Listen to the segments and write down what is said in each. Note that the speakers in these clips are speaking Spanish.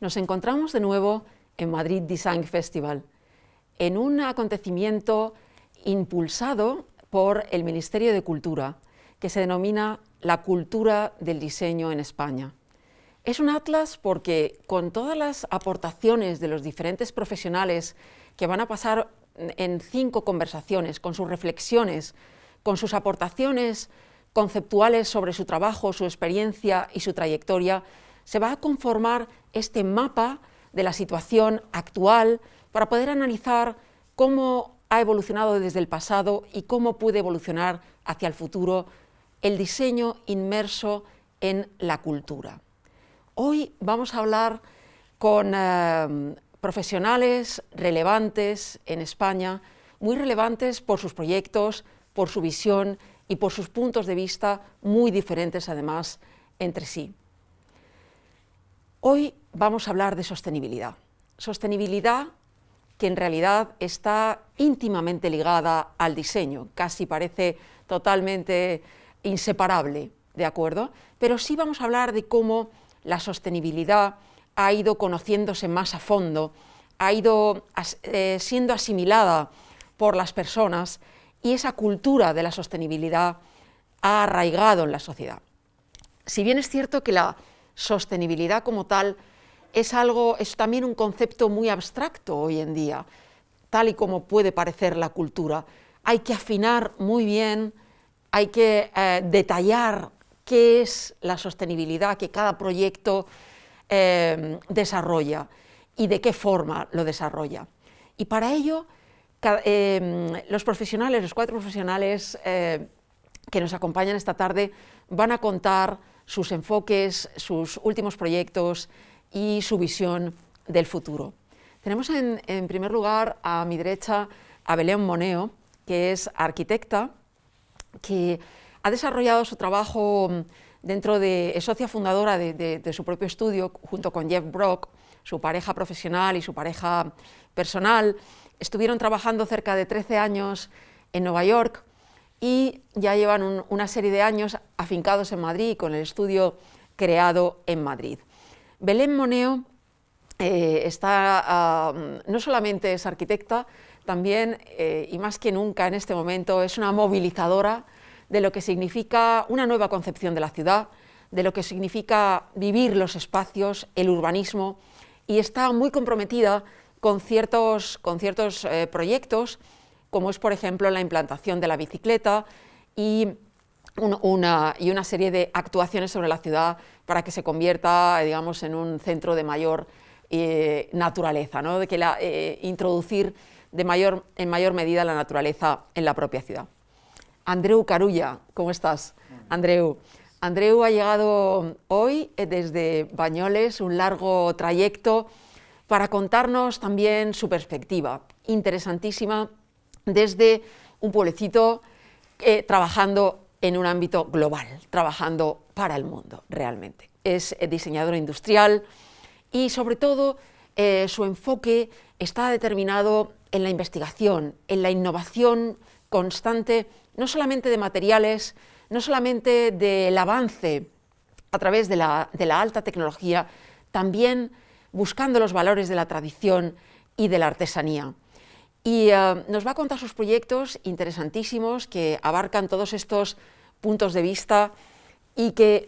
Nos encontramos de nuevo en Madrid Design Festival, en un acontecimiento impulsado por el Ministerio de Cultura, que se denomina La cultura del diseño en España. Es un atlas porque con todas las aportaciones de los diferentes profesionales que van a pasar en 5 conversaciones, con sus reflexiones, con sus aportaciones conceptuales sobre su trabajo, su experiencia y su trayectoria, se va a conformar este mapa de la situación actual para poder analizar cómo ha evolucionado desde el pasado y cómo puede evolucionar hacia el futuro el diseño inmerso en la cultura. Hoy vamos a hablar con profesionales relevantes en España, muy relevantes por sus proyectos, por su visión y por sus puntos de vista muy diferentes además entre sí. Hoy vamos a hablar de sostenibilidad. Sostenibilidad que en realidad está íntimamente ligada al diseño, casi parece totalmente inseparable, ¿de acuerdo? Pero sí vamos a hablar de cómo la sostenibilidad ha ido conociéndose más a fondo, ha ido siendo asimilada por las personas y esa cultura de la sostenibilidad ha arraigado en la sociedad. Si bien es cierto que la sostenibilidad como tal es también un concepto muy abstracto hoy en día, tal y como puede parecer la cultura, hay que afinar muy bien, hay que detallar qué es la sostenibilidad que cada proyecto desarrolla y de qué forma lo desarrolla. Y para ello, los 4 profesionales que nos acompañan esta tarde van a contar sus enfoques, sus últimos proyectos y su visión del futuro. Tenemos en primer lugar a mi derecha a Belén Moneo, que es arquitecta, que ha desarrollado su trabajo es socia fundadora de su propio estudio junto con Jeff Brock, su pareja profesional y su pareja personal. Estuvieron trabajando cerca de 13 años en Nueva York y ya llevan una serie de años afincados en Madrid con el estudio creado en Madrid. Belén Moneo no solamente es arquitecta, también y más que nunca en este momento es una movilizadora de lo que significa una nueva concepción de la ciudad, de lo que significa vivir los espacios, el urbanismo, y está muy comprometida con ciertos proyectos, como es por ejemplo la implantación de la bicicleta y una serie de actuaciones sobre la ciudad para que se convierta, digamos, en un centro de mayor naturaleza, ¿no? Introducir en mayor medida la naturaleza en la propia ciudad. Andreu Carulla, ¿cómo estás? Andreu ha llegado hoy desde Banyoles, un largo trayecto, para contarnos también su perspectiva, interesantísima, desde un pueblecito trabajando en un ámbito global, trabajando para el mundo realmente. Es diseñador industrial y sobre todo su enfoque está determinado en la investigación, en la innovación constante, no solamente de materiales, no solamente del avance a través de la alta tecnología, también buscando los valores de la tradición y de la artesanía. Y nos va a contar sus proyectos interesantísimos que abarcan todos estos puntos de vista y que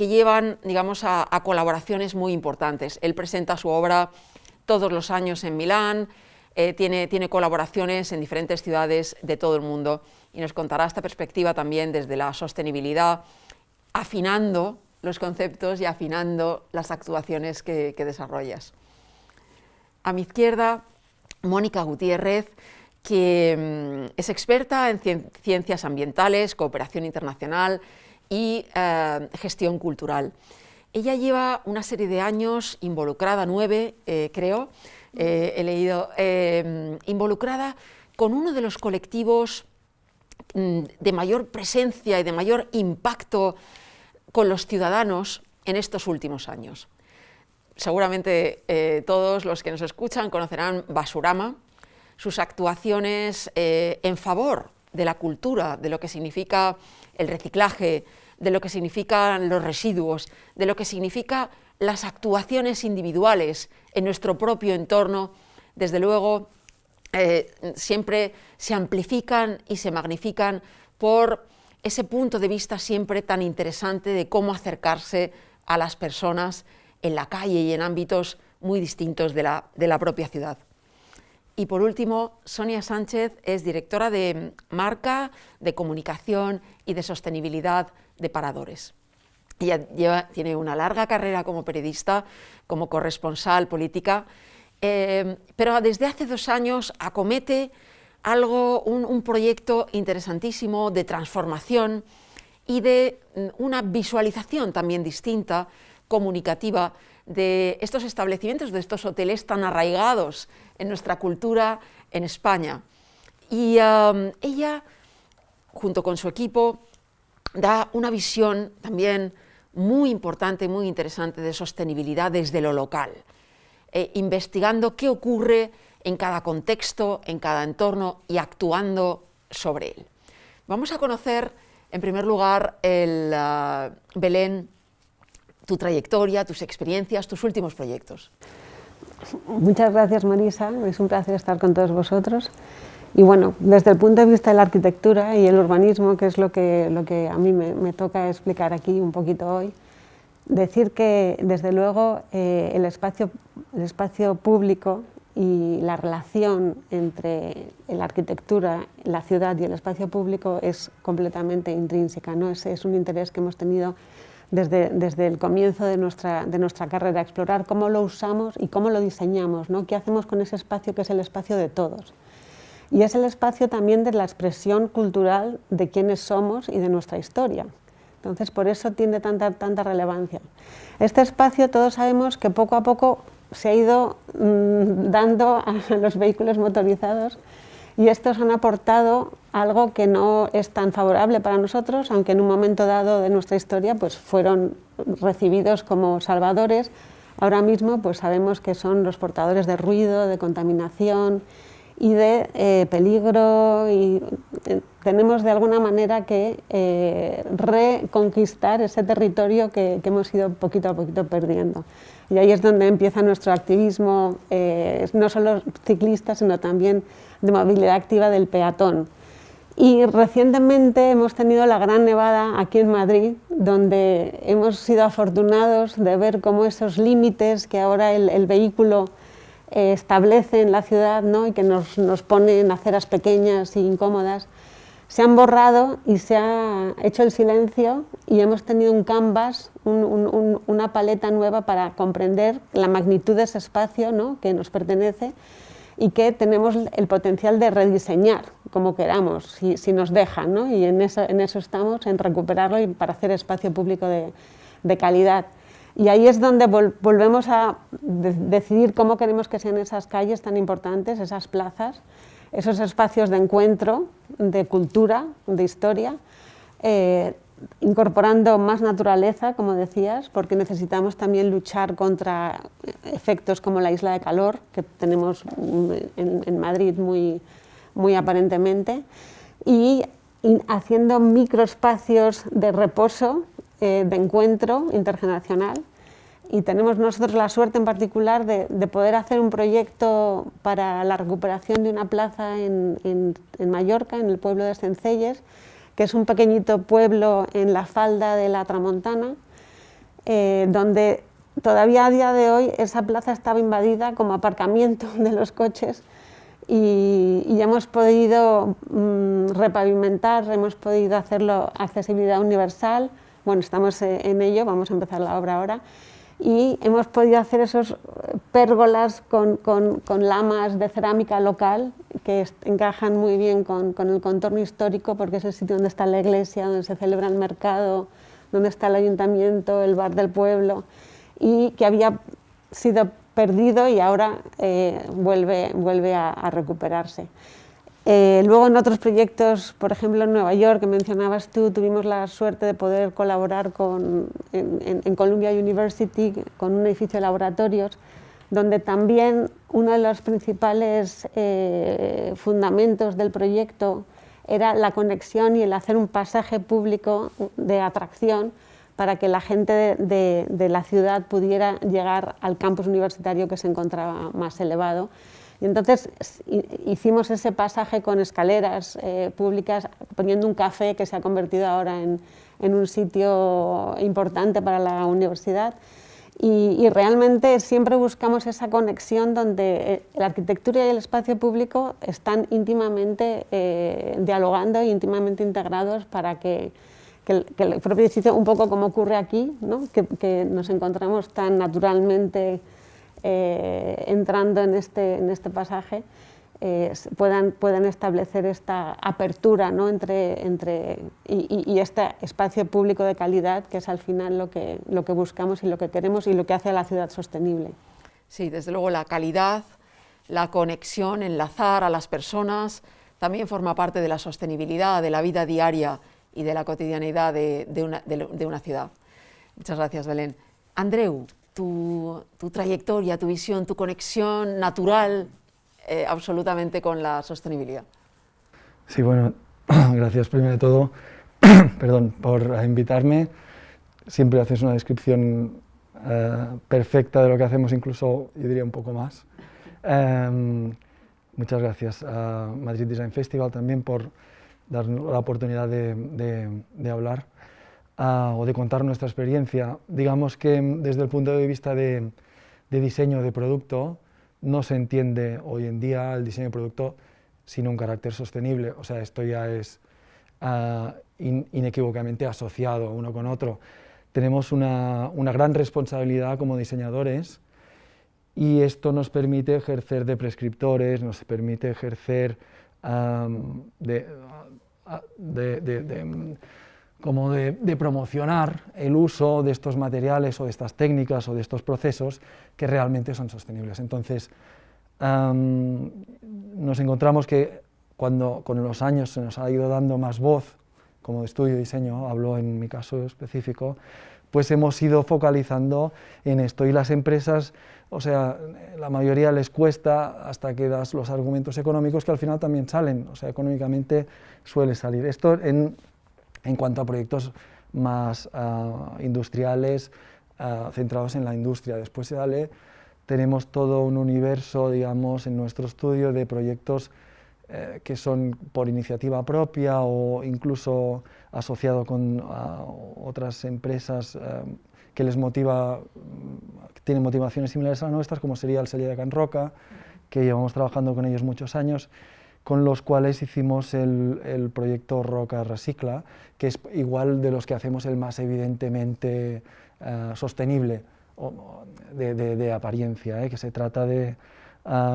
llevan, digamos, a colaboraciones muy importantes. Él presenta su obra todos los años en Milán, tiene colaboraciones en diferentes ciudades de todo el mundo y nos contará esta perspectiva también desde la sostenibilidad, afinando los conceptos y afinando las actuaciones que desarrollas. A mi izquierda, Mónica Gutiérrez, que es experta en ciencias ambientales, cooperación internacional y gestión cultural. Ella lleva una serie de años involucrada, 9 creo, he leído, involucrada con uno de los colectivos de mayor presencia y de mayor impacto con los ciudadanos en estos últimos años. Seguramente todos los que nos escuchan conocerán Basurama, sus actuaciones en favor de la cultura, de lo que significa el reciclaje, de lo que significan los residuos, de lo que significa las actuaciones individuales en nuestro propio entorno, desde luego, siempre se amplifican y se magnifican por ese punto de vista siempre tan interesante de cómo acercarse a las personas en la calle y en ámbitos muy distintos de la propia ciudad. Y por último, Sonia Sánchez es directora de marca, de comunicación y de sostenibilidad de Paradores. Ella tiene una larga carrera como periodista, como corresponsal política, pero desde hace 2 años acomete un proyecto interesantísimo de transformación y de una visualización también distinta, comunicativa, de estos establecimientos, de estos hoteles tan arraigados en nuestra cultura en España. Y ella, junto con su equipo, da una visión también muy importante, muy interesante de sostenibilidad desde lo local, investigando qué ocurre en cada contexto, en cada entorno y actuando sobre él. Vamos a conocer, en primer lugar, Belén, tu trayectoria, tus experiencias, tus últimos proyectos. Muchas gracias, Marisa, es un placer estar con todos vosotros. Y bueno, desde el punto de vista de la arquitectura y el urbanismo, que es lo que a mí me toca explicar aquí un poquito hoy, decir que desde luego el espacio público y la relación entre la arquitectura, la ciudad y el espacio público es completamente intrínseca, ¿no? Es un interés que hemos tenido desde el comienzo de nuestra carrera, explorar cómo lo usamos y cómo lo diseñamos, ¿no? ¿Qué hacemos con ese espacio que es el espacio de todos? Y es el espacio también de la expresión cultural de quiénes somos y de nuestra historia. Entonces, por eso tiene tanta relevancia. Este espacio, todos sabemos que poco a poco se ha ido dando a los vehículos motorizados, y estos han aportado algo que no es tan favorable para nosotros, aunque en un momento dado de nuestra historia pues, fueron recibidos como salvadores. Ahora mismo pues, sabemos que son los portadores de ruido, de contaminación y de peligro, y tenemos de alguna manera que reconquistar ese territorio que hemos ido poquito a poquito perdiendo. Y ahí es donde empieza nuestro activismo, no solo ciclista, sino también de movilidad activa del peatón. Y recientemente hemos tenido la gran nevada aquí en Madrid, donde hemos sido afortunados de ver cómo esos límites que ahora el vehículo establece en la ciudad, ¿no? Y que nos pone en aceras pequeñas e incómodas, se han borrado y se ha hecho el silencio, y hemos tenido un canvas, una paleta nueva para comprender la magnitud de ese espacio, ¿no? Que nos pertenece, y que tenemos el potencial de rediseñar como queramos, si nos dejan, ¿no? Y en eso estamos, en recuperarlo y para hacer espacio público de calidad. Y ahí es donde volvemos a decidir cómo queremos que sean esas calles tan importantes, esas plazas, esos espacios de encuentro, de cultura, de historia, incorporando más naturaleza, como decías, porque necesitamos también luchar contra efectos como la isla de calor, que tenemos en Madrid muy aparentemente, y haciendo microespacios de reposo, de encuentro intergeneracional. Y tenemos nosotros la suerte en particular de poder hacer un proyecto para la recuperación de una plaza en Mallorca, en el pueblo de Sencelles, que es un pequeñito pueblo en la falda de la Tramontana, donde todavía a día de hoy esa plaza estaba invadida como aparcamiento de los coches, y hemos podido repavimentar, hemos podido hacerlo accesibilidad universal. Bueno, estamos en ello, vamos a empezar la obra ahora, y hemos podido hacer esos pérgolas con lamas de cerámica local que encajan muy bien con el contorno histórico, porque es el sitio donde está la iglesia, donde se celebra el mercado, donde está el ayuntamiento, el bar del pueblo, y que había sido perdido y ahora vuelve a recuperarse. Luego en otros proyectos, por ejemplo en Nueva York, que mencionabas tú, tuvimos la suerte de poder colaborar en Columbia University con un edificio de laboratorios, donde también uno de los principales fundamentos del proyecto era la conexión y el hacer un pasaje público de atracción para que la gente de la ciudad pudiera llegar al campus universitario que se encontraba más elevado. Y entonces hicimos ese pasaje con escaleras públicas, poniendo un café que se ha convertido ahora en un sitio importante para la universidad. Y realmente siempre buscamos esa conexión donde la arquitectura y el espacio público están íntimamente dialogando e íntimamente integrados para que el propio sitio, un poco como ocurre aquí, ¿no? que nos encontramos tan naturalmente entrando en este pasaje, puedan establecer esta apertura, ¿no? y este espacio público de calidad, que es al final lo que buscamos y lo que queremos y lo que hace a la ciudad sostenible. Sí, desde luego la calidad, la conexión, enlazar a las personas, también forma parte de la sostenibilidad, de la vida diaria y de la cotidianidad de una ciudad. Muchas gracias, Belén. Andreu, tu trayectoria, tu visión, tu conexión natural absolutamente con la sostenibilidad. Sí, bueno, gracias primero de todo perdón, por invitarme. Siempre haces una descripción perfecta de lo que hacemos, incluso yo diría un poco más. Muchas gracias a Madrid Design Festival también por darnos la oportunidad de hablar o de contar nuestra experiencia. Digamos que desde el punto de vista de diseño de producto, no se entiende hoy en día el diseño de producto sin un carácter sostenible. O sea, esto ya es inequívocamente asociado uno con otro. Tenemos una gran responsabilidad como diseñadores y esto nos permite ejercer de prescriptores, nos permite ejercer de promocionar el uso de estos materiales o de estas técnicas o de estos procesos que realmente son sostenibles. Entonces, nos encontramos que cuando con los años se nos ha ido dando más voz, como de estudio de diseño, hablo en mi caso específico, pues hemos ido focalizando en esto y las empresas, o sea, la mayoría les cuesta hasta que das los argumentos económicos que al final también salen, o sea, económicamente suele salir. Esto en cuanto a proyectos más industriales, centrados en la industria. Después tenemos todo un universo, digamos, en nuestro estudio de proyectos que son por iniciativa propia o incluso asociado con otras empresas que les motiva, que tienen motivaciones similares a las nuestras, como sería el Celler de Can Roca, que llevamos trabajando con ellos muchos años, con los cuales hicimos el proyecto Roca Recicla, que es igual de los que hacemos el más evidentemente sostenible de apariencia, que se trata de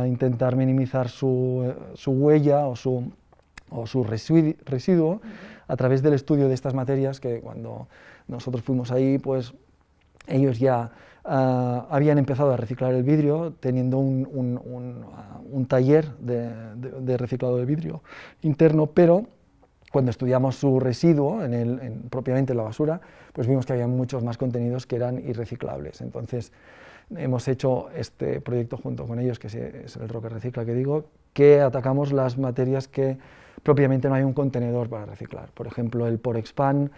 intentar minimizar su huella o su residuo a través del estudio de estas materias, que cuando nosotros fuimos ahí, pues ellos ya habían empezado a reciclar el vidrio, teniendo un taller de reciclado de vidrio interno, pero cuando estudiamos su residuo, propiamente en la basura, pues vimos que había muchos más contenidos que eran irreciclables. Entonces, hemos hecho este proyecto junto con ellos, que es el Roca Recicla que digo, que atacamos las materias que propiamente no hay un contenedor para reciclar. Por ejemplo, el Porexpan,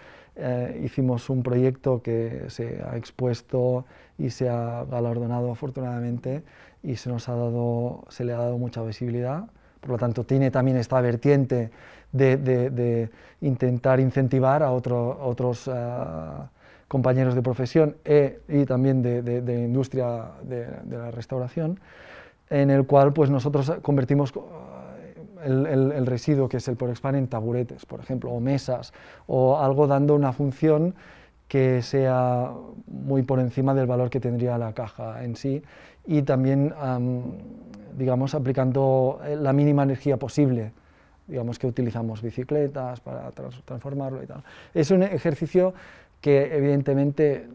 hicimos un proyecto que se ha expuesto y se ha galardonado afortunadamente y se le ha dado mucha visibilidad. Por lo tanto, tiene también esta vertiente de intentar incentivar a otros compañeros de profesión y también de industria de la restauración, en el cual pues, nosotros convertimos el residuo, que es el Porexpan, en taburetes, por ejemplo, o mesas, o algo dando una función que sea muy por encima del valor que tendría la caja en sí, y también, digamos, aplicando la mínima energía posible. Digamos que utilizamos bicicletas para transformarlo y tal. Es un ejercicio que evidentemente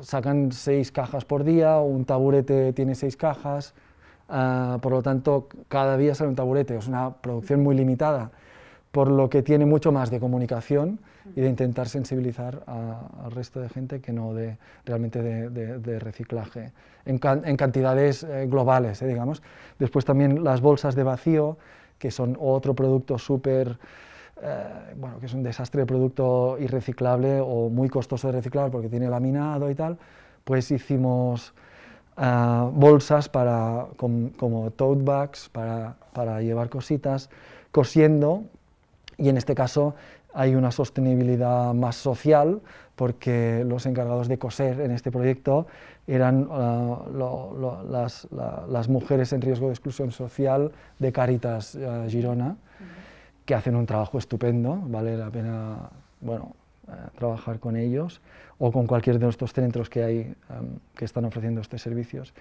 sacan 6 cajas por día, un taburete tiene 6 cajas, por lo tanto cada día sale un taburete, es una producción muy limitada, por lo que tiene mucho más de comunicación y de intentar sensibilizar al resto de gente que no realmente de reciclaje, en cantidades globales, digamos. Después también las bolsas de vacío, que son otro producto súper bueno, que es un desastre de producto irreciclable o muy costoso de reciclar porque tiene laminado y tal, pues hicimos bolsas como tote bags para llevar cositas, cosiendo, y en este caso hay una sostenibilidad más social porque los encargados de coser en este proyecto eran las mujeres en riesgo de exclusión social de Cáritas Girona, que hacen un trabajo estupendo, vale la pena, bueno, trabajar con ellos o con cualquier de estos centros que hay que están ofreciendo estos servicios.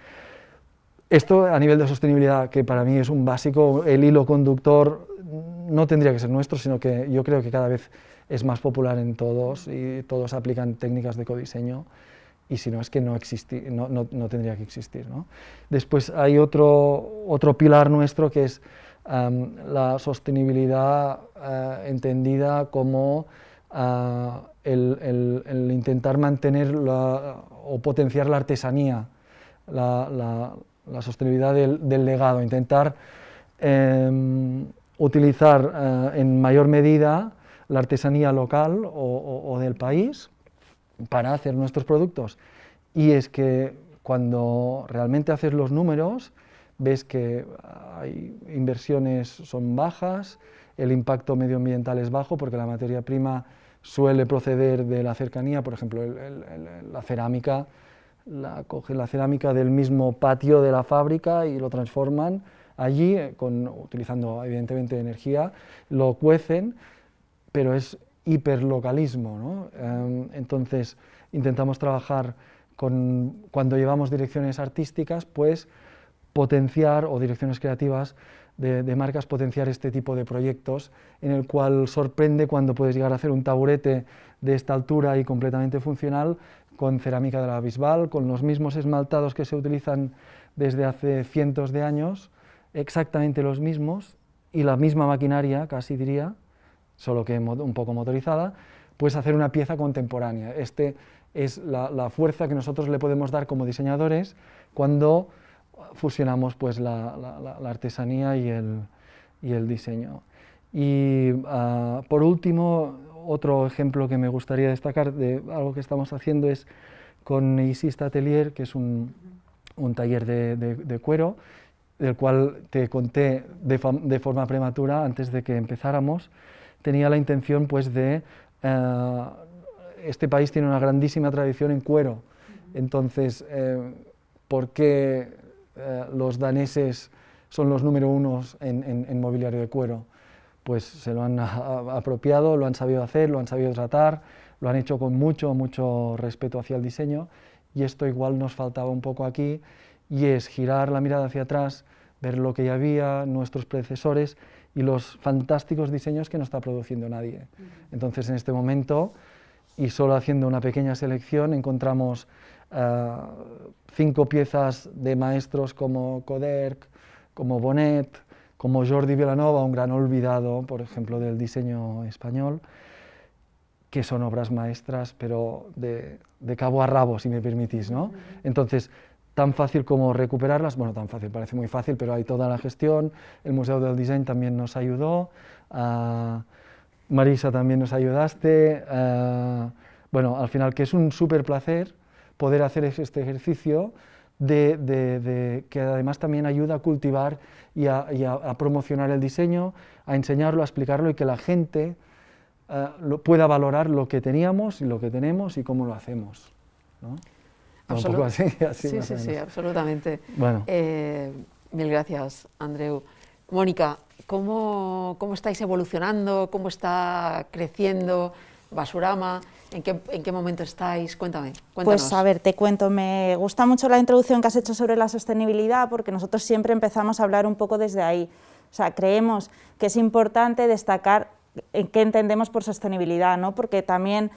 Esto a nivel de sostenibilidad, que para mí es un básico, el hilo conductor no tendría que ser nuestro, sino que yo creo que cada vez es más popular en todos y todos aplican técnicas de ecodiseño, y si no es que no tendría que existir, ¿no? Después hay otro pilar nuestro que es la sostenibilidad entendida como el intentar mantener o potenciar la artesanía, la sostenibilidad del legado, intentar utilizar en mayor medida la artesanía local o del país para hacer nuestros productos. Y es que cuando realmente haces los números, ves que hay inversiones son bajas, el impacto medioambiental es bajo porque la materia prima suele proceder de la cercanía, por ejemplo, la cerámica, cogen la cerámica del mismo patio de la fábrica y lo transforman allí, utilizando evidentemente energía, lo cuecen, pero es hiperlocalismo, ¿no? Entonces intentamos trabajar cuando llevamos direcciones artísticas, pues potenciar, o direcciones creativas de marcas, potenciar este tipo de proyectos en el cual sorprende cuando puedes llegar a hacer un taburete de esta altura y completamente funcional con cerámica de la Bisbal, con los mismos esmaltados que se utilizan desde hace cientos de años, exactamente los mismos, y la misma maquinaria, casi diría, solo que un poco motorizada, pues hacer una pieza contemporánea. Este es la fuerza que nosotros le podemos dar como diseñadores cuando fusionamos pues la artesanía y el diseño. Y por último, otro ejemplo que me gustaría destacar de algo que estamos haciendo es con Isista Atelier, que es un taller de cuero, del cual te conté de forma prematura antes de que empezáramos. Tenía la intención pues de... este país tiene una grandísima tradición en cuero, entonces, ¿por qué los daneses son los número unos en mobiliario de cuero? Pues se lo han apropiado, lo han sabido hacer, lo han sabido tratar, lo han hecho con mucho respeto hacia el diseño, y esto igual nos faltaba un poco aquí, y es girar la mirada hacia atrás, ver lo que ya había, nuestros predecesores y los fantásticos diseños que no está produciendo nadie. Entonces, en este momento, y solo haciendo una pequeña selección, encontramos 5 piezas de maestros como Coderch, como Bonet, como Jordi Vilanova, un gran olvidado, por ejemplo, del diseño español, que son obras maestras, pero de cabo a rabo, si me permitís, ¿no? Entonces, tan fácil como recuperarlas, bueno, tan fácil, parece muy fácil, pero hay toda la gestión, el Museo del Diseño también nos ayudó, Marisa también nos ayudaste, bueno, al final que es un súper placer poder hacer este ejercicio que además también ayuda a cultivar y a promocionar el diseño, a enseñarlo, a explicarlo y que la gente pueda valorar lo que teníamos y lo que tenemos y cómo lo hacemos, ¿no? Un poco así sí, absolutamente. Bueno. Mil gracias, Andreu. Mónica, ¿cómo estáis evolucionando? ¿Cómo está creciendo Basurama? ¿En qué momento estáis? Cuéntanos. Pues a ver, te cuento, me gusta mucho la introducción que has hecho sobre la sostenibilidad, porque nosotros siempre empezamos a hablar un poco desde ahí. O sea, creemos que es importante destacar qué entendemos por sostenibilidad, ¿no? Porque también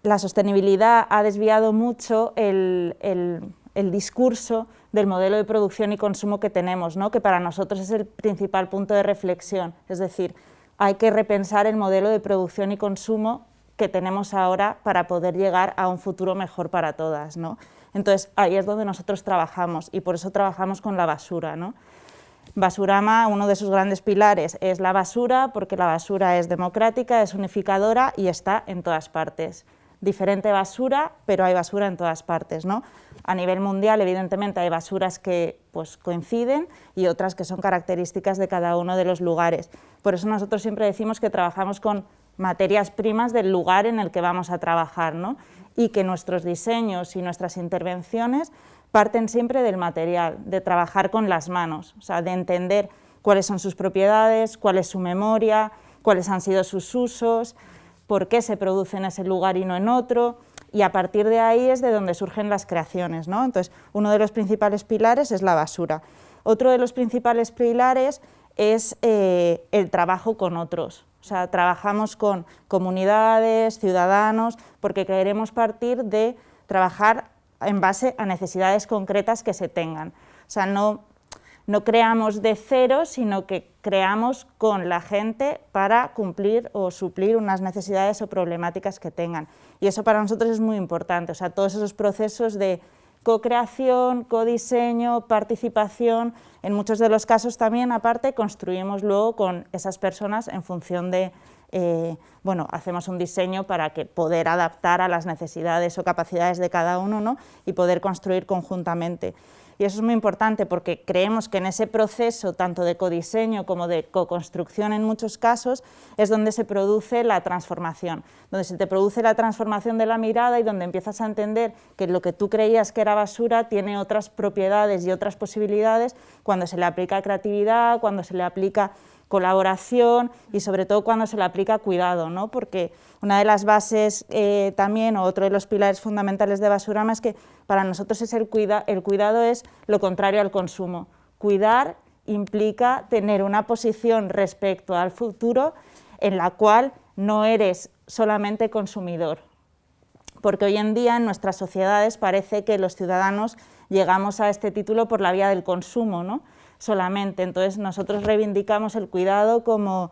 la sostenibilidad ha desviado mucho el discurso del modelo de producción y consumo que tenemos, ¿no? Que para nosotros es el principal punto de reflexión. Es decir, hay que repensar el modelo de producción y consumo que tenemos ahora para poder llegar a un futuro mejor para todas, ¿no? Entonces, ahí es donde nosotros trabajamos y por eso trabajamos con la basura, ¿no? Basurama, uno de sus grandes pilares es la basura, porque la basura es democrática, es unificadora y está en todas partes. Diferente basura, pero hay basura en todas partes, ¿no? A nivel mundial, evidentemente, hay basuras que pues, coinciden y otras que son características de cada uno de los lugares. Por eso nosotros siempre decimos que trabajamos con materias primas del lugar en el que vamos a trabajar, ¿no? Y que nuestros diseños y nuestras intervenciones parten siempre del material, de trabajar con las manos, o sea, de entender cuáles son sus propiedades, cuál es su memoria, cuáles han sido sus usos, por qué se produce en ese lugar y no en otro, y a partir de ahí es de donde surgen las creaciones, ¿no? Entonces, uno de los principales pilares es la basura. Otro de los principales pilares es el trabajo con otros. O sea, trabajamos con comunidades, ciudadanos, porque queremos partir de trabajar en base a necesidades concretas que se tengan. O sea, no creamos de cero, sino que creamos con la gente para cumplir o suplir unas necesidades o problemáticas que tengan. Y eso para nosotros es muy importante, o sea, todos esos procesos de co-creación, codiseño, participación, en muchos de los casos también, aparte, construimos luego con esas personas en función de, bueno, hacemos un diseño para que poder adaptar a las necesidades o capacidades de cada uno, ¿no? Y poder construir conjuntamente. Y eso es muy importante porque creemos que en ese proceso, tanto de codiseño como de co-construcción en muchos casos, es donde se produce la transformación, donde se te produce la transformación de la mirada y donde empiezas a entender que lo que tú creías que era basura tiene otras propiedades y otras posibilidades cuando se le aplica creatividad, cuando se le aplica colaboración y sobre todo cuando se le aplica cuidado, ¿no? Porque una de las bases también, o otro de los pilares fundamentales de Basurama es que para nosotros es el cuidado es lo contrario al consumo. Cuidar implica tener una posición respecto al futuro en la cual no eres solamente consumidor. Porque hoy en día en nuestras sociedades parece que los ciudadanos llegamos a este título por la vía del consumo, ¿no? Solamente. Entonces nosotros reivindicamos el cuidado como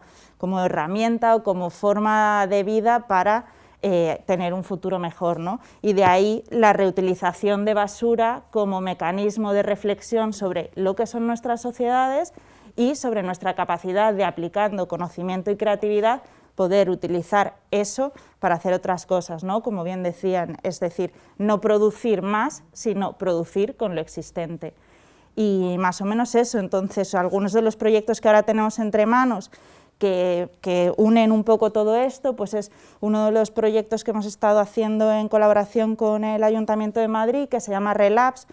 herramienta o como forma de vida para tener un futuro mejor, ¿no? Y de ahí la reutilización de basura como mecanismo de reflexión sobre lo que son nuestras sociedades y sobre nuestra capacidad de, aplicando conocimiento y creatividad, poder utilizar eso para hacer otras cosas, ¿no? Como bien decían, es decir, no producir más, sino producir con lo existente. Y más o menos eso. Entonces, algunos de los proyectos que ahora tenemos entre manos que unen un poco todo esto, pues es uno de los proyectos que hemos estado haciendo en colaboración con el Ayuntamiento de Madrid, que se llama RELABS,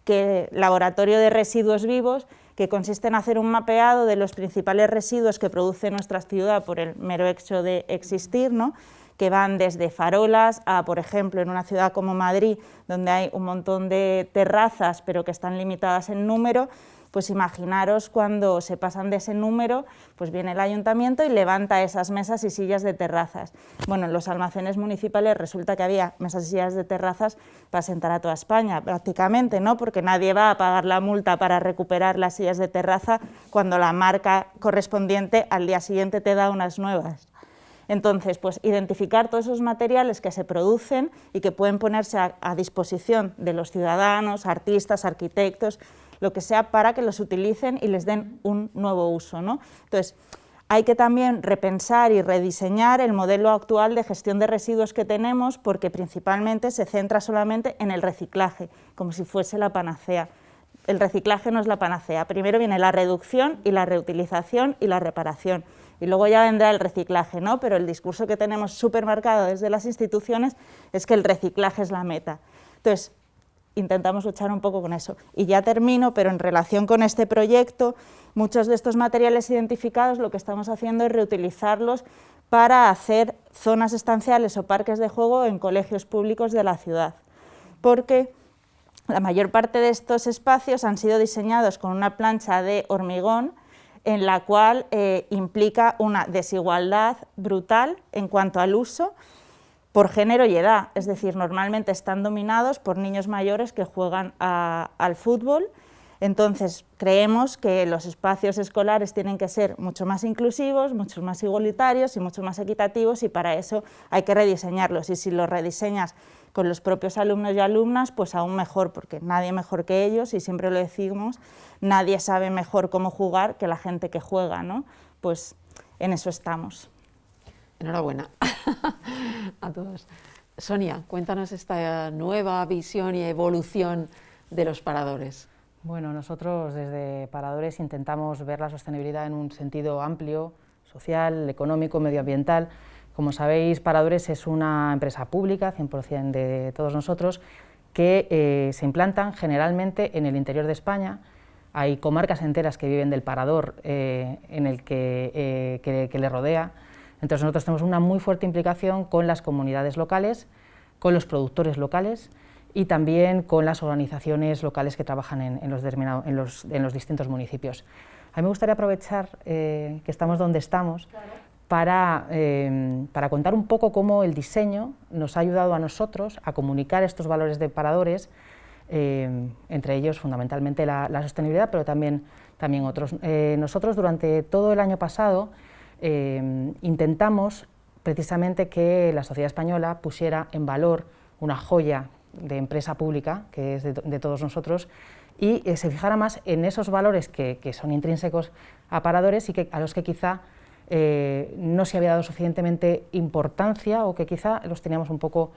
que Laboratorio de Residuos Vivos, que consiste en hacer un mapeado de los principales residuos que produce nuestra ciudad por el mero hecho de existir, ¿no? Que van desde farolas a, por ejemplo, en una ciudad como Madrid, donde hay un montón de terrazas, pero que están limitadas en número, pues imaginaros cuando se pasan de ese número, pues viene el ayuntamiento y levanta esas mesas y sillas de terrazas. Bueno, en los almacenes municipales resulta que había mesas y sillas de terrazas para sentar a toda España, prácticamente, ¿no? Porque nadie va a pagar la multa para recuperar las sillas de terraza cuando la marca correspondiente al día siguiente te da unas nuevas. Entonces, pues identificar todos esos materiales que se producen y que pueden ponerse a disposición de los ciudadanos, artistas, arquitectos, lo que sea, para que los utilicen y les den un nuevo uso, ¿no? Entonces, hay que también repensar y rediseñar el modelo actual de gestión de residuos que tenemos, porque principalmente se centra solamente en el reciclaje, como si fuese la panacea. El reciclaje no es la panacea. Primero viene la reducción y la reutilización y la reparación. Y luego ya vendrá el reciclaje, ¿no? Pero el discurso que tenemos súper marcado desde las instituciones es que el reciclaje es la meta. Entonces, intentamos luchar un poco con eso. Y ya termino, pero en relación con este proyecto, muchos de estos materiales identificados lo que estamos haciendo es reutilizarlos para hacer zonas estanciales o parques de juego en colegios públicos de la ciudad. Porque la mayor parte de estos espacios han sido diseñados con una plancha de hormigón en la cual implica una desigualdad brutal en cuanto al uso por género y edad, es decir, normalmente están dominados por niños mayores que juegan al fútbol. Entonces, creemos que los espacios escolares tienen que ser mucho más inclusivos, mucho más igualitarios y mucho más equitativos, y para eso hay que rediseñarlos. Y si los rediseñas con los propios alumnos y alumnas, pues aún mejor, porque nadie mejor que ellos, y siempre lo decimos, nadie sabe mejor cómo jugar que la gente que juega, ¿no? Pues en eso estamos. Enhorabuena a todos. Sonia, cuéntanos esta nueva visión y evolución de los paradores. Bueno, nosotros desde Paradores intentamos ver la sostenibilidad en un sentido amplio, social, económico, medioambiental. Como sabéis, Paradores es una empresa pública, 100% de todos nosotros, que se implantan generalmente en el interior de España. Hay comarcas enteras que viven del parador en el que le rodea. Entonces nosotros tenemos una muy fuerte implicación con las comunidades locales, con los productores locales y también con las organizaciones locales que trabajan en los distintos municipios. A mí me gustaría aprovechar que estamos donde estamos, para contar un poco cómo el diseño nos ha ayudado a nosotros a comunicar estos valores de paradores, entre ellos fundamentalmente la sostenibilidad, pero también otros. Nosotros durante todo el año pasado intentamos precisamente que la sociedad española pusiera en valor una joya de empresa pública, que es de todos nosotros, y se fijara más en esos valores que son intrínsecos a Paradores y a los que quizá no se había dado suficientemente importancia o que quizá los teníamos un poco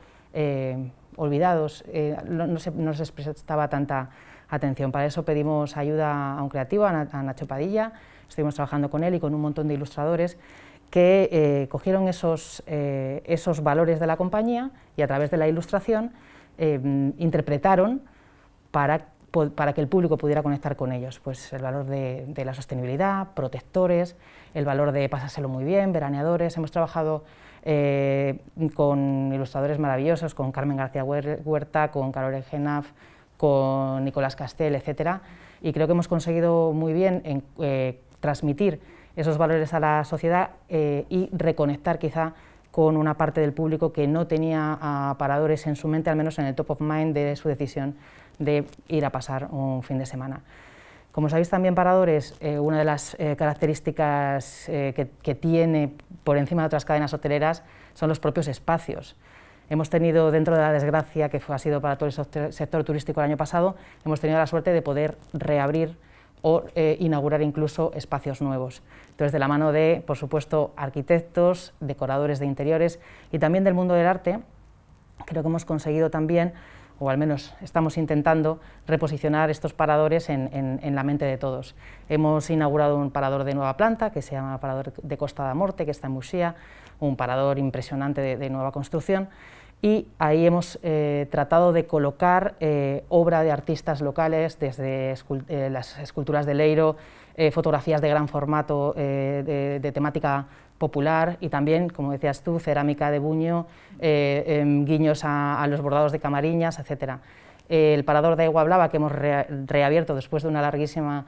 olvidados, no se prestaba tanta atención. Para eso pedimos ayuda a un creativo, a Nacho Padilla. Estuvimos trabajando con él y con un montón de ilustradores que cogieron esos valores de la compañía y a través de la ilustración interpretaron para que el público pudiera conectar con ellos, pues el valor de la sostenibilidad, protectores, el valor de pasárselo muy bien, veraneadores. Hemos trabajado con ilustradores maravillosos, con Carmen García Huerta, con Carole Genaf, con Nicolás Castel, etcétera, y creo que hemos conseguido muy bien transmitir esos valores a la sociedad y reconectar quizá con una parte del público que no tenía a Paradores en su mente, al menos en el top of mind de su decisión de ir a pasar un fin de semana. Como sabéis también, Paradores, una de las características que tiene por encima de otras cadenas hoteleras son los propios espacios. Hemos tenido, dentro de la desgracia que ha sido para todo el sector turístico el año pasado, hemos tenido la suerte de poder reabrir o inaugurar incluso espacios nuevos. Entonces, de la mano de, por supuesto, arquitectos, decoradores de interiores y también del mundo del arte, creo que hemos conseguido también, o al menos estamos intentando, reposicionar estos paradores en la mente de todos. Hemos inaugurado un parador de nueva planta, que se llama Parador de Costa da Morte, que está en Muxía, un parador impresionante de nueva construcción, y ahí hemos tratado de colocar obra de artistas locales, desde las esculturas de Leiro, fotografías de gran formato de temática popular y también, como decías tú, cerámica de Buño, guiños a los bordados de Camariñas, etc. El Parador de Agua Blava, que hemos reabierto después de una larguísima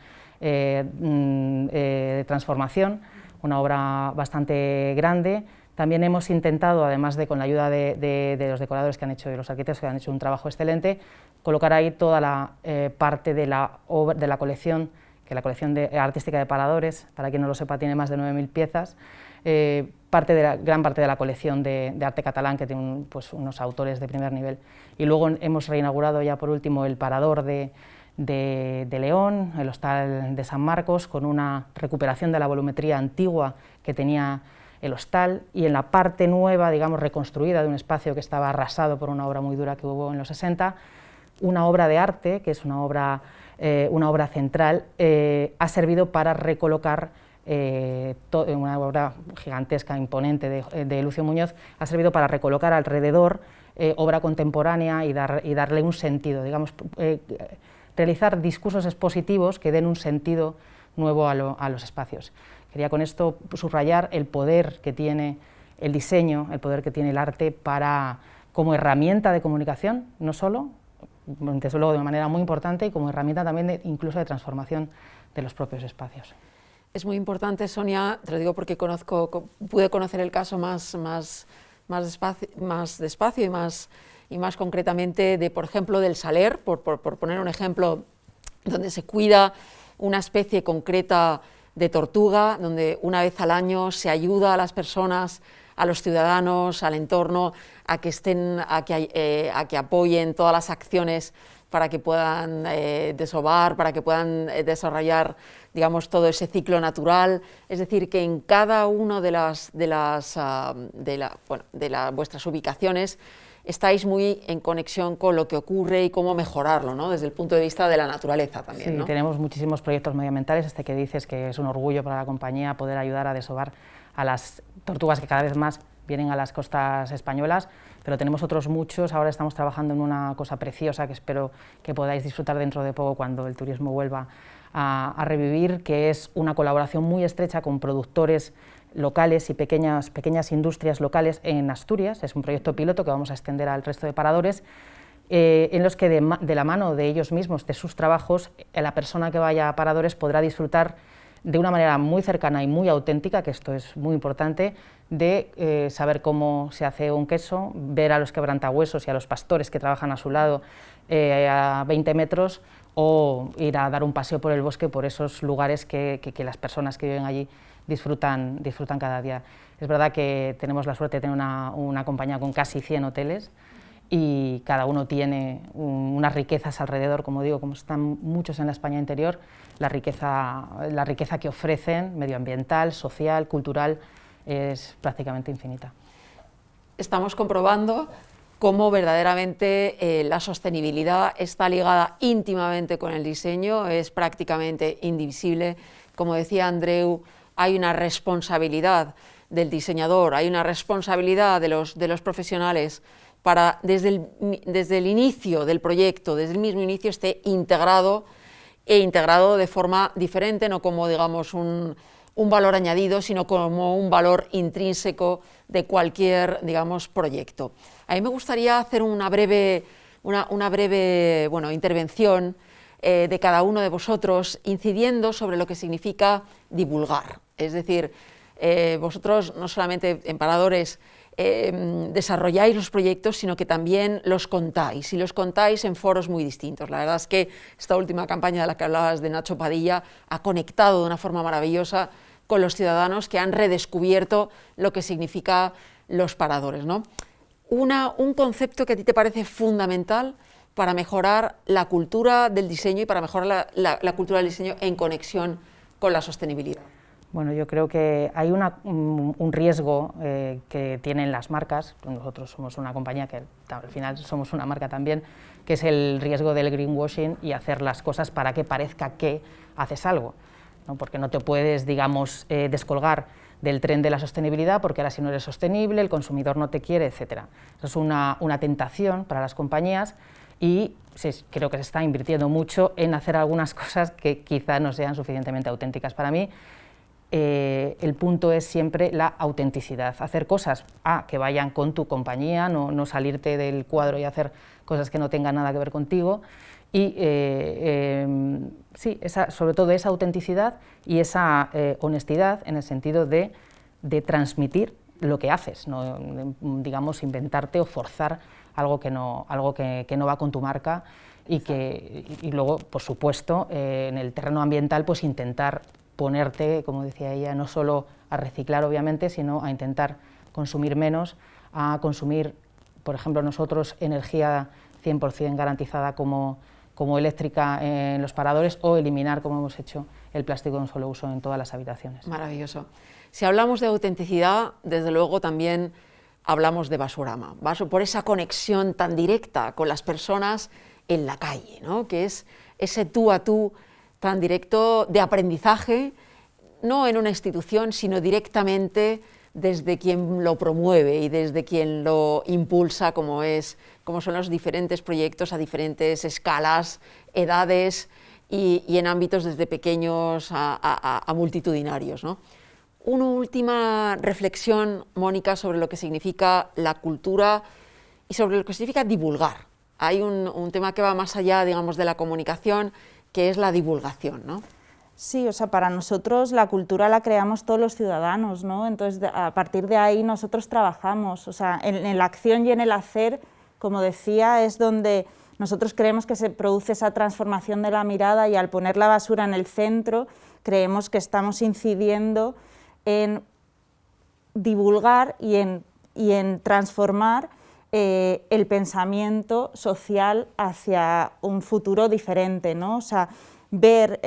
transformación, una obra bastante grande. También hemos intentado, además de con la ayuda de los decoradores que han hecho y los arquitectos que han hecho un trabajo excelente, colocar ahí toda la parte de la colección, que la colección artística de Paradores, para quien no lo sepa, tiene más de 9.000 piezas, gran parte de la colección de arte catalán, que tiene pues, unos autores de primer nivel. Y luego hemos reinaugurado ya por último el Parador de León, el Hostal de San Marcos, con una recuperación de la volumetría antigua que tenía el hostal, y en la parte nueva, digamos, reconstruida de un espacio que estaba arrasado por una obra muy dura que hubo en los 60, una obra de arte, que es una obra central, ha servido para recolocar una obra gigantesca, imponente de Lucio Muñoz, ha servido para recolocar alrededor obra contemporánea y darle un sentido, digamos, realizar discursos expositivos que den un sentido nuevo a los espacios. Quería con esto subrayar el poder que tiene el diseño, el poder que tiene el arte como herramienta de comunicación, no solo, desde luego de una manera muy importante, y como herramienta también incluso de transformación de los propios espacios. Es muy importante, Sonia, te lo digo porque pude conocer el caso más despacio y más concretamente por ejemplo, del Saler, por poner un ejemplo donde se cuida una especie concreta de Tortuga, donde una vez al año se ayuda a las personas, a los ciudadanos, al entorno, a que apoyen todas las acciones para que puedan desovar, para que puedan desarrollar, digamos, todo ese ciclo natural. Es decir, que en cada una de vuestras ubicaciones estáis muy en conexión con lo que ocurre y cómo mejorarlo, ¿no? Desde el punto de vista de la naturaleza también. Sí, ¿no? Tenemos muchísimos proyectos medioambientales, este que dices que es un orgullo para la compañía poder ayudar a desovar a las tortugas que cada vez más vienen a las costas españolas, pero tenemos otros muchos. Ahora estamos trabajando en una cosa preciosa que espero que podáis disfrutar dentro de poco cuando el turismo vuelva a revivir, que es una colaboración muy estrecha con productores locales y pequeñas industrias locales en Asturias. Es un proyecto piloto que vamos a extender al resto de paradores, en los que de la mano de ellos mismos, de sus trabajos, la persona que vaya a paradores podrá disfrutar de una manera muy cercana y muy auténtica, que esto es muy importante, de saber cómo se hace un queso, ver a los quebrantahuesos y a los pastores que trabajan a su lado a 20 metros, o ir a dar un paseo por el bosque, por esos lugares que las personas que viven allí disfrutan cada día. Es verdad que tenemos la suerte de tener una compañía con casi 100 hoteles, y cada uno tiene unas riquezas alrededor, como digo, como están muchos en la España interior, la riqueza que ofrecen, medioambiental, social, cultural, es prácticamente infinita. Estamos comprobando cómo verdaderamente la sostenibilidad está ligada íntimamente con el diseño, es prácticamente indivisible. Como decía Andreu, hay una responsabilidad del diseñador, hay una responsabilidad de los profesionales para desde el inicio del proyecto, desde el mismo inicio, esté integrado de forma diferente, no como, digamos, un valor añadido, sino como un valor intrínseco de cualquier, digamos, proyecto. A mí me gustaría hacer una breve intervención de cada uno de vosotros, incidiendo sobre lo que significa divulgar. Es decir, vosotros no solamente en Paradores desarrolláis los proyectos, sino que también los contáis, y los contáis en foros muy distintos. La verdad es que esta última campaña de la que hablabas de Nacho Padilla ha conectado de una forma maravillosa con los ciudadanos que han redescubierto lo que significa los paradores, ¿no? Un concepto que a ti te parece fundamental para mejorar la cultura del diseño y para mejorar la cultura del diseño en conexión con la sostenibilidad. Bueno, yo creo que hay un riesgo que tienen las marcas. Nosotros somos una compañía que al final somos una marca también, que es el riesgo del greenwashing y hacer las cosas para que parezca que haces algo, ¿no? Porque no te puedes, digamos, descolgar del tren de la sostenibilidad, porque ahora si no eres sostenible, el consumidor no te quiere, etc. Eso es una tentación para las compañías, y creo que se está invirtiendo mucho en hacer algunas cosas que quizá no sean suficientemente auténticas. Para mí, el punto es siempre la autenticidad, hacer cosas que vayan con tu compañía, no salirte del cuadro y hacer cosas que no tengan nada que ver contigo, y sobre todo esa autenticidad y esa honestidad en el sentido de transmitir lo que haces, no, digamos, inventarte o forzar algo que no va con tu marca, y luego, por supuesto, en el terreno ambiental, pues intentar ponerte, como decía ella, no solo a reciclar, obviamente, sino a intentar consumir menos, a consumir, por ejemplo, nosotros, energía 100% garantizada como eléctrica en los paradores, o eliminar, como hemos hecho, el plástico de un solo uso en todas las habitaciones. Maravilloso. Si hablamos de autenticidad, desde luego también hablamos de Basurama, por esa conexión tan directa con las personas en la calle, ¿no? Que es ese tú a tú tan directo de aprendizaje, no en una institución, sino directamente desde quien lo promueve y desde quien lo impulsa, como son los diferentes proyectos a diferentes escalas, edades y en ámbitos desde pequeños a multitudinarios, ¿no? Una última reflexión, Mónica, sobre lo que significa la cultura y sobre lo que significa divulgar. Hay un tema que va más allá, digamos, de la comunicación, que es la divulgación, ¿no? Sí, o sea, para nosotros la cultura la creamos todos los ciudadanos, ¿no? Entonces, a partir de ahí nosotros trabajamos, o sea, en la acción y en el hacer, como decía, es donde nosotros creemos que se produce esa transformación de la mirada, y al poner la basura en el centro, creemos que estamos incidiendo en divulgar y en transformar el pensamiento social hacia un futuro diferente, ¿no? O sea, ver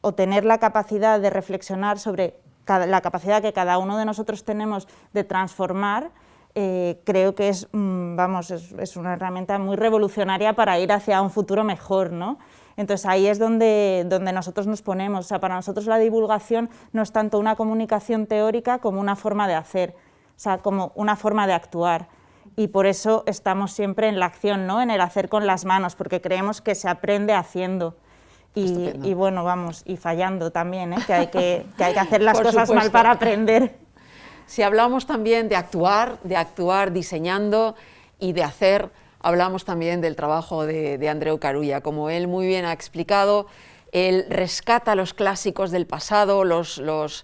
o tener la capacidad de reflexionar sobre la capacidad que cada uno de nosotros tenemos de transformar, creo que es, es una herramienta muy revolucionaria para ir hacia un futuro mejor, ¿no? Entonces ahí es donde nosotros nos ponemos. O sea, para nosotros la divulgación no es tanto una comunicación teórica como una forma de hacer, o sea, como una forma de actuar. Y por eso estamos siempre en la acción, ¿no? En el hacer con las manos, porque creemos que se aprende haciendo. Y bueno, y fallando también, ¿eh? que hay que hacer las cosas mal para aprender. Si hablamos también de actuar diseñando y de hacer, hablamos también del trabajo de Andreu Carulla. Como él muy bien ha explicado, él rescata los clásicos del pasado, los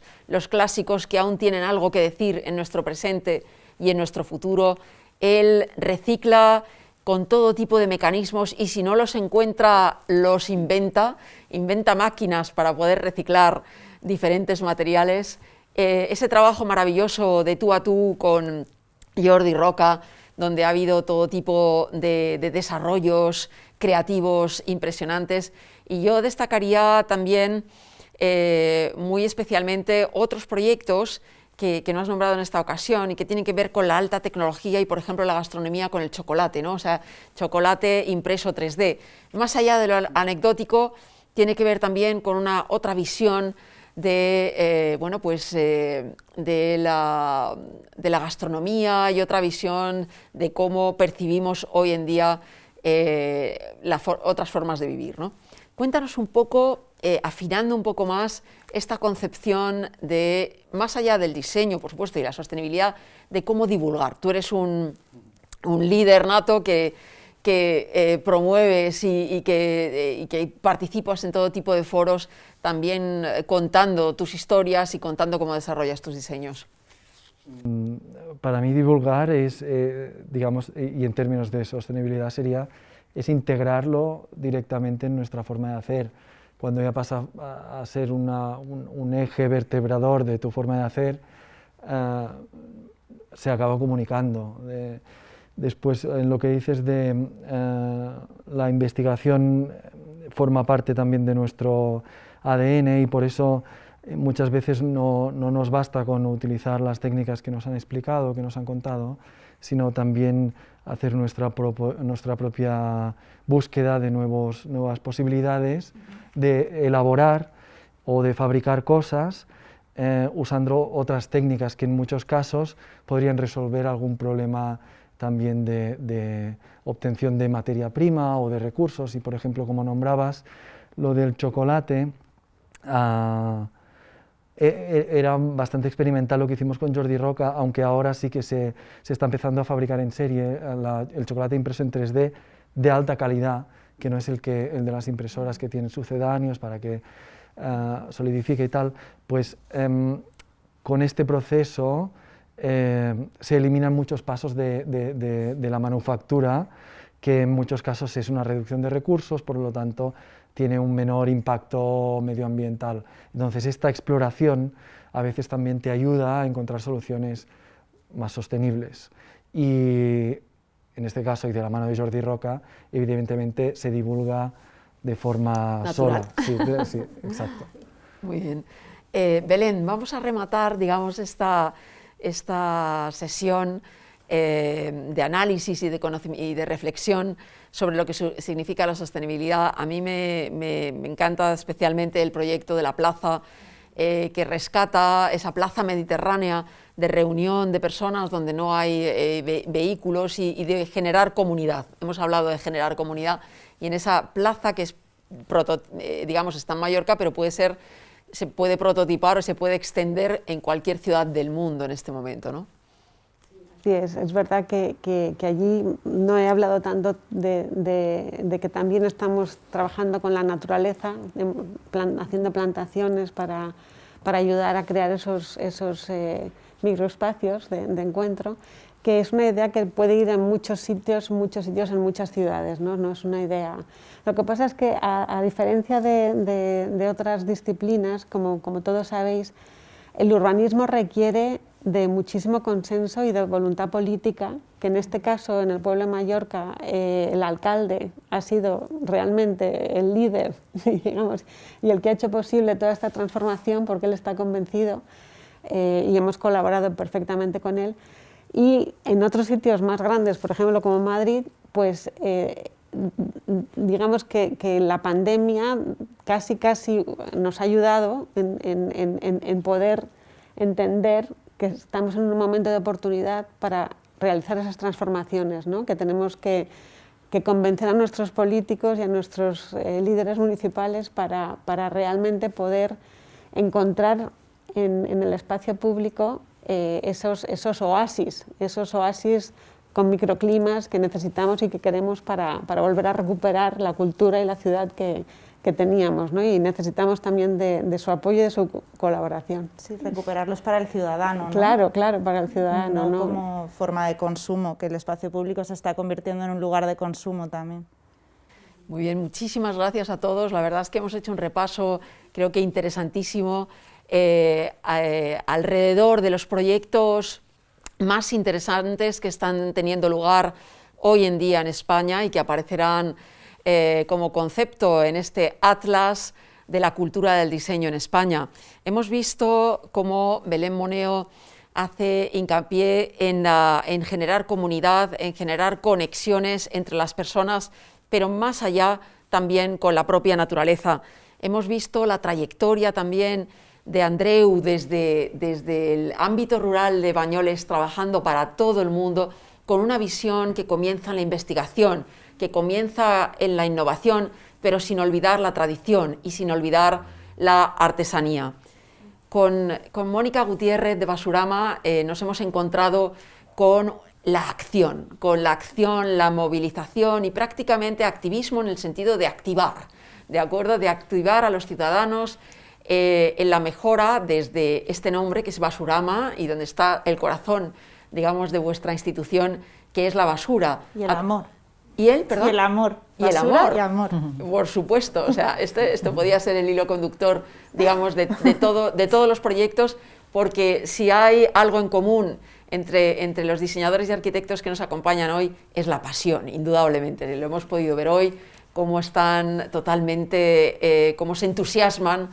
clásicos que aún tienen algo que decir en nuestro presente y en nuestro futuro. Él recicla con todo tipo de mecanismos y si no los encuentra, los inventa máquinas para poder reciclar diferentes materiales. Ese trabajo maravilloso de tú a tú con Jordi Roca, donde ha habido todo tipo de desarrollos creativos impresionantes. Y yo destacaría también muy especialmente otros proyectos que no has nombrado en esta ocasión y que tienen que ver con la alta tecnología y, por ejemplo, la gastronomía con el chocolate, ¿no? O sea, chocolate impreso 3D. Más allá de lo anecdótico, tiene que ver también con una otra visión de la gastronomía y otra visión de cómo percibimos hoy en día otras formas de vivir, ¿no? Cuéntanos un poco, afinando un poco más esta concepción de, más allá del diseño, por supuesto, y la sostenibilidad, de cómo divulgar. Tú eres un líder nato que promueves y que participas en todo tipo de foros, también contando tus historias y contando cómo desarrollas tus diseños. Para mí divulgar es, digamos, y en términos de sostenibilidad es integrarlo directamente en nuestra forma de hacer. Cuando ya pasa a ser un eje vertebrador de tu forma de hacer, se acaba comunicando. Después, en lo que dices de la investigación, forma parte también de nuestro ADN y por eso muchas veces no nos basta con utilizar las técnicas que nos han explicado, que nos han contado, sino también hacer nuestra propia búsqueda de nuevas posibilidades de elaborar o de fabricar cosas usando otras técnicas que en muchos casos podrían resolver algún problema también de obtención de materia prima o de recursos. Y por ejemplo, como nombrabas, lo del chocolate, era bastante experimental lo que hicimos con Jordi Roca, aunque ahora sí que se está empezando a fabricar en serie el chocolate impreso en 3D de alta calidad, que no es el de las impresoras que tienen sucedáneos para que solidifique y tal. Pues con este proceso se eliminan muchos pasos de la manufactura, que en muchos casos es una reducción de recursos, por lo tanto tiene un menor impacto medioambiental. Entonces esta exploración a veces también te ayuda a encontrar soluciones más sostenibles. Y en este caso, y de la mano de Jordi Roca, evidentemente se divulga de forma natural. Sola. Sí, exacto. Muy bien. Belén, vamos a rematar, digamos, esta sesión de análisis y de reflexión sobre lo que significa la sostenibilidad. A mí me encanta especialmente el proyecto de la plaza, que rescata esa plaza mediterránea de reunión de personas donde no hay vehículos y de generar comunidad. Hemos hablado de generar comunidad y en esa plaza que es, digamos, está en Mallorca, pero se puede prototipar o se puede extender en cualquier ciudad del mundo en este momento, ¿no? Sí, es verdad que allí no he hablado tanto de que también estamos trabajando con la naturaleza, haciendo plantaciones para ayudar a crear esos microespacios de encuentro, que es una idea que puede ir en muchos sitios, en muchas ciudades, ¿no? No es una idea. Lo que pasa es que, a diferencia de otras disciplinas, como todos sabéis, el urbanismo requiere de muchísimo consenso y de voluntad política, que en este caso, en el pueblo de Mallorca, el alcalde ha sido realmente el líder, digamos, y el que ha hecho posible toda esta transformación, porque él está convencido, y hemos colaborado perfectamente con él. Y en otros sitios más grandes, por ejemplo como Madrid, pues digamos que la pandemia casi nos ha ayudado en poder entender que estamos en un momento de oportunidad para realizar esas transformaciones, ¿no? Que tenemos que convencer a nuestros políticos y a nuestros líderes municipales para realmente poder encontrar en el espacio público esos oasis con microclimas que necesitamos y que queremos para volver a recuperar la cultura y la ciudad que teníamos, ¿no? Y necesitamos también de su apoyo y de su colaboración. Sí, recuperarlos para el ciudadano, ¿no? Claro, para el ciudadano. No como forma de consumo, que el espacio público se está convirtiendo en un lugar de consumo también. Muy bien, muchísimas gracias a todos. La verdad es que hemos hecho un repaso, creo que interesantísimo, alrededor de los proyectos más interesantes que están teniendo lugar hoy en día en España y que aparecerán como concepto en este Atlas de la cultura del diseño en España. Hemos visto cómo Belén Moneo hace hincapié en generar comunidad, en generar conexiones entre las personas, pero más allá también con la propia naturaleza. Hemos visto la trayectoria también de Andreu desde el ámbito rural de Banyoles, trabajando para todo el mundo, con una visión que comienza en la investigación, que comienza en la innovación, pero sin olvidar la tradición y sin olvidar la artesanía. Con Mónica Gutiérrez de Basurama nos hemos encontrado con la acción, la movilización y prácticamente activismo en el sentido de activar, ¿de acuerdo? De activar a los ciudadanos en la mejora desde este nombre que es Basurama y donde está el corazón, digamos, de vuestra institución, que es la basura. Y el amor. ¿Y el, perdón? Y el amor. Y el Basura amor. y amor. Por supuesto, o sea, esto podía ser el hilo conductor, digamos, de todos los proyectos, porque si hay algo en común entre los diseñadores y arquitectos que nos acompañan hoy, es la pasión, indudablemente. Lo hemos podido ver hoy, cómo están totalmente, cómo se entusiasman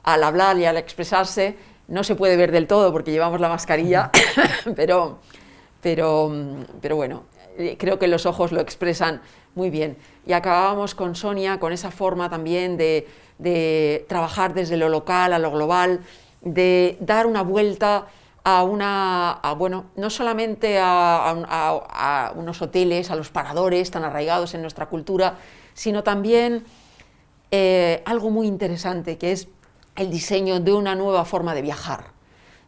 al hablar y al expresarse. No se puede ver del todo porque llevamos la mascarilla, pero bueno, creo que los ojos lo expresan muy bien. Y acabábamos con Sonia, con esa forma también de trabajar desde lo local a lo global, de dar una vuelta bueno, no solamente a unos hoteles, a los paradores tan arraigados en nuestra cultura, sino también algo muy interesante, que es el diseño de una nueva forma de viajar,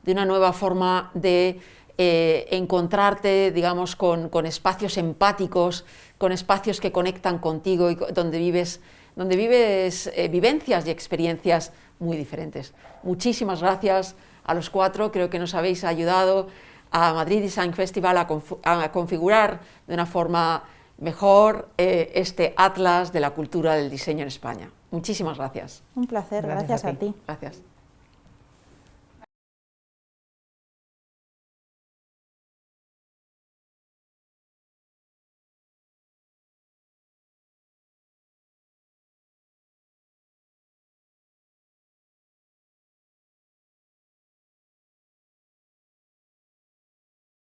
de una nueva forma de encontrarte, digamos, con espacios empáticos, con espacios que conectan contigo y donde vives vivencias y experiencias muy diferentes. Muchísimas gracias a los cuatro, creo que nos habéis ayudado a Madrid Design Festival a configurar de una forma mejor este atlas de la cultura del diseño en España. Muchísimas gracias. Un placer, gracias a ti. Gracias.